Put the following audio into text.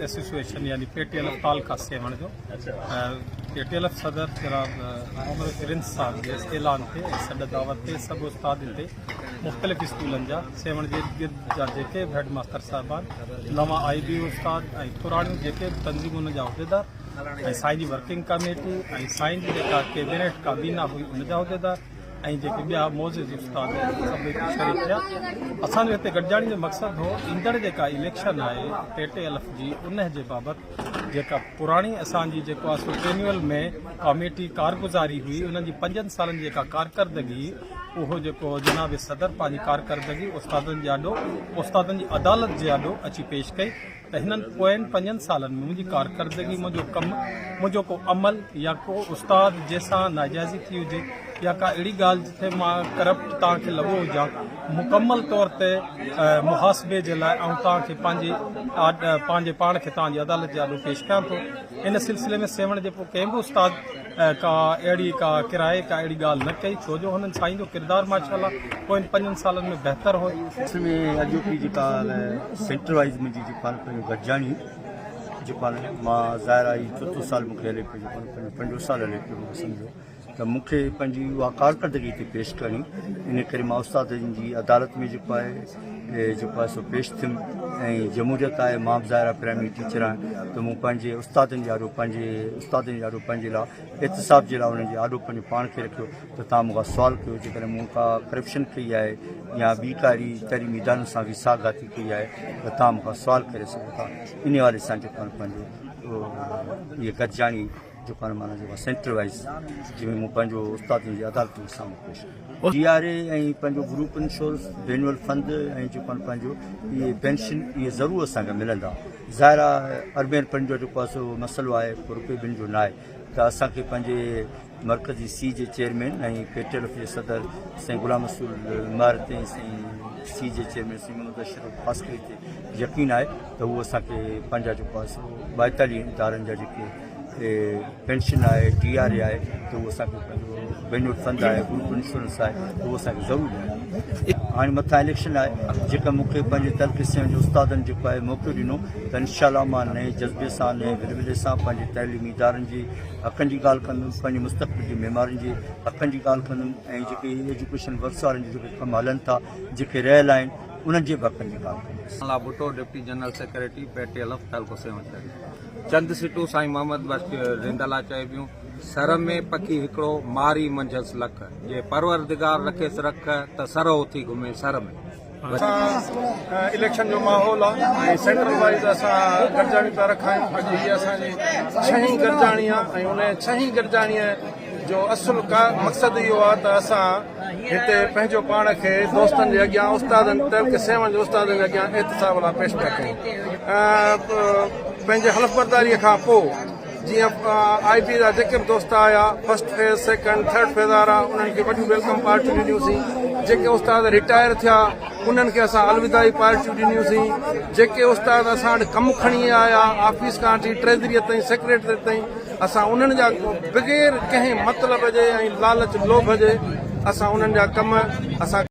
Association यानी PTLF तालका सेवण जो PTLF सदर जनाब मोहम्मद प्रिंस साहब जे ऐलान ते सॾ दावत ते सभु उस्ताद ते मुख़्तलिफ़ स्कूलनि जा सेवण जे गिर्द जा जेके हेड मास्टर साहिबान नवां IB उस्ताद ऐं पुराणियूं जेके तंज़ीमुनि जा उहिदेदार ऐं साईं जी वर्किंग कमेटी ऐं साईं जी जेका कैबिनेट काबीना हुई उन जा उहिदेदार ऐं जेके ॿिया मोज़िज़ उस्ताद सभई शरीक थिया। असांजो हिते गॾिजाणी जो मक़सदु हो ईंदड़ जेका इलेक्शन आहे PTLF जी उन जे बाबति जेका पुराणी असांजी जेको आहे सुप्रीनियल में कमेटी कारगुज़ारी हुई उन्हनि जी 5 सालनि जी जेका कारकर्दगी उहो जेको जनाब सदर पंहिंजी कारकर्दगी उस्तादनि जे आॾो उस्तादनि जी अदालत जे आॾो अची पेश कई त हिननि पोयनि 5 सालनि में मुंहिंजी कारकर्दगी मुंहिंजो कमु मुंहिंजो को अमल या को उस्ताद जंहिंसां नाजाइज़ी थी हुजे या का अहिड़ी ॻाल्हि जिथे मां करप्ट तव्हांखे लॻो हुजां मुकमल तौर ते मुहासिबे जे लाइ ऐं तव्हांखे पंहिंजे पाण खे तव्हांजी अदालत जे आॾो पेश कयां थो। इन सिलसिले में सेवण जे पोइ कंहिं बि उस्ताद का अहिड़ी का किराए का अहिड़ी ॻाल्हि न कई छो जो हुननि साईं जो किरदारु माशाअल्लाह पोइ 5 सालनि में बहितर हो। इसमें अॼोकी जेका सेंटर वाइज़ मुंहिंजी जेका गॾिजाणी जेका मां ज़ाहिर आई 4 साल मूंखे हले पियो 5 साल हले पियो सम्झो त मूंखे पंहिंजी उहा कारकर्दगी हिते पेश करणी इन करे मां उस्तादनि जी अदालत में जेको आहे सो पेश थियुमि ऐं जमहूरियत आहे मां बि ज़ाहिर प्राइमरी टीचर आहियां त मूं पंहिंजे उस्तादनि जे आॾो पंहिंजे लाइ एहतिसाब जे लाइ उन्हनि जे आॾो पंहिंजे पाण खे रखियो त तव्हां मूंखां सुवाल कयो जेकॾहिं मूं का करप्शन कई आहे या ॿी का अहिड़ी तइलीमी इदारनि सां बि सागाती कई आहे त तव्हां मूंखां सुवाल करे सघो था। इन वारे सां जेको आहे पंहिंजो इहे गॾिजाणी जेको आहे माना जेको सेंटर वाइज़ जंहिंमें मूं पंहिंजो उस्तादनि जी अदालत जे साम्हूं पेश DRA ऐं पंहिंजो ग्रुप इंश्योरेंस एनुअल फंड ऐं जेको आहे पंहिंजो इहे पेंशन इहे ज़रूरु असांखे मिलंदा। ज़ाहिर आहे अर्बन फंड जो जेको आहे सो मसइलो आहे को रुपए ॿिनि जो न आहे त असांखे पंहिंजे मरकज़ी C जे चेयरमैन ऐं PTLF जे सदर साईं गुलाम रसूल इमारत ऐं साईं C जे चेयरमैन साईं मोहम्मद अशरफ फासकी ते यकीन आहे त उहो असांखे पंहिंजा जेको आहे सो 42 इदारनि जा जेके पेंशन आहे DRA आहे त उहो असांखे पंहिंजो बेनुअल फंड आहे ग्रुप इंश्योरेंस आहे त उहो असांखे ज़रूरी आहे। हाणे मथां इलेक्शन आहे जेका मूंखे पंहिंजे तलक़े जो उस्तादनि जेको आहे मौक़ो ॾिनो त इंशाअल्लाह मां नए जज़्बे सां नए विलविले सां पंहिंजे तइलीमी इदारनि जी हक़नि जी ॻाल्हि कंदुमि पंहिंजे मुस्तक़बिल जी मेमारियुनि जी हक़नि जी ॻाल्हि कंदुमि ऐं जेके एजुकेशन वर्क्स वारनि जो जेके कमु हलनि था जेके रहियल आहिनि उन्हनि जे हक़नि जी ॻाल्हि कंदुमि। Bhutto deputy general secretary PTLF तालको सेवण चंद सीटूं साईं मोहम्मद बख्श रिंदला चए पियूं सर में पखी हिकिड़ो मारी मंझसि लख जे परवरदिगार रखेसि रख त सरो उथी घुमे सर में। इलेक्शन जो माहौल आहे ऐं सेंट्रल वाइज़ असां गॾिजाणी था रखायूं। अॼु हीअ असांजी 6हीं गॾिजाणी आहे ऐं उन 6हीं गॾिजाणीअ जो असुलु मक़सदु इहो आहे त असां हिते पंहिंजो पाण खे दोस्तनि जे अॻियां उस्तादनि तलक़े सेवण जे उस्तादनि जे अॻियां एहतिसाब लाइ पेश पिया कयूं। पंहिंजे हलफ़ बरदारीअ खां पोइ जीअं IB जा जेके बि दोस्त आया first phase second third phase वारा उन्हनि खे वॾियूं वेलकम पार्टियूं ॾिनियूंसीं। जेके उस्ताद रिटायर थिया उन्हनि खे असां अलविदाई पार्टियूं ॾिनियूंसीं। जेके उस्ताद असां वटि कमु खणी आया ऑफिस खां वठी ट्रेज़रीअ ताईं सेक्रेटरी ताईं असां उन्हनि जा बग़ैर कंहिं मतिलब जे ऐं लालच लोभ जे असां उन्हनि जा कम असां